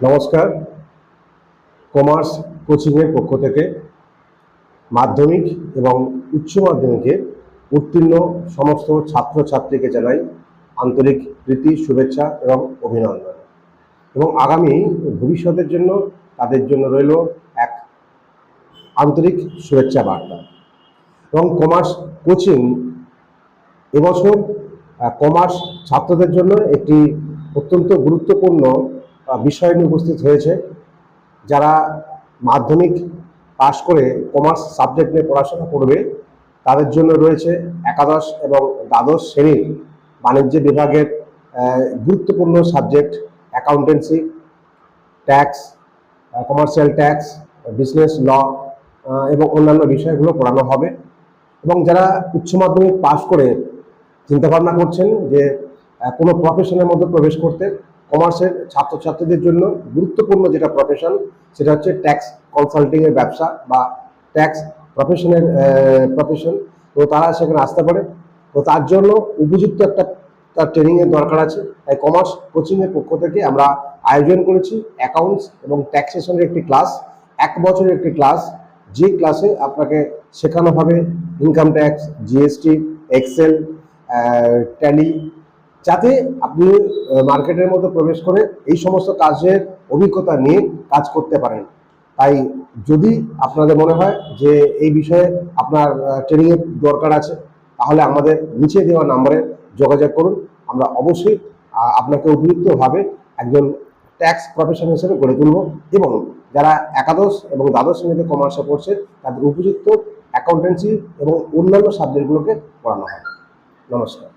নমস্কার। কমার্স কোচিংয়ের পক্ষ থেকে মাধ্যমিক এবং উচ্চ মাধ্যমিকে উত্তীর্ণ সমস্ত ছাত্রছাত্রীকে জানাই আন্তরিক প্রীতি, শুভেচ্ছা এবং অভিনন্দন। এবং আগামী ভবিষ্যতের জন্য তাদের জন্য রইল এক আন্তরিক শুভেচ্ছা বার্তা। এবং কমার্স কোচিং এবছর কমার্স ছাত্রদের জন্য একটি অত্যন্ত গুরুত্বপূর্ণ বিষয় নিয়ে উপস্থিত হয়েছে। যারা মাধ্যমিক পাশ করে কমার্স সাবজেক্ট নিয়ে পড়াশোনা করবে তাদের জন্য রয়েছে একাদশ এবং দ্বাদশ শ্রেণীর বাণিজ্য বিভাগের গুরুত্বপূর্ণ subject accountancy, tax, commercial tax, business law এবং অন্যান্য বিষয়গুলো পড়ানো হবে। এবং যারা উচ্চ মাধ্যমিক পাশ করে চিন্তাভাবনা করছেন যে কোনো প্রফেশনের মধ্যে প্রবেশ করতে, কমার্সের ছাত্রছাত্রীদের জন্য গুরুত্বপূর্ণ যেটা প্রফেশন সেটা হচ্ছে ট্যাক্স কনসাল্টিংয়ের ব্যবসা বা ট্যাক্স প্রফেশন। তো তারা সেখানে আসতে পারে। তো তার জন্য উপযুক্ত একটা তার ট্রেনিংয়ের দরকার আছে। তাই কমার্স কোচিংয়ের পক্ষ থেকে আমরা আয়োজন করেছি অ্যাকাউন্টস এবং ট্যাক্সেশনের একটি ক্লাস, 1 বছরের একটি ক্লাস, যে ক্লাসে আপনাকে শেখানো হবে income tax, GST, Excel, Tally, যাতে আপনি মার্কেটের মধ্যে প্রবেশ করে এই সমস্ত কাজের অভিজ্ঞতা নিয়ে কাজ করতে পারেন। তাই যদি আপনাদের মনে হয় যে এই বিষয়ে আপনার ট্রেনিংয়ের দরকার আছে, তাহলে আমাদের নিচে দেওয়া নম্বরে যোগাযোগ করুন। আমরা অবশ্যই আপনাকে উপযুক্তভাবে একজন ট্যাক্স প্রফেশন হিসেবে গড়ে তুলব এবং যারা একাদশ এবং দ্বাদশ শ্রেণীতে কমার্সে পড়ছে তাদের উপযুক্ত অ্যাকাউন্টেন্সি এবং অন্যান্য সাবজেক্টগুলোকে পড়ানো হয়। নমস্কার।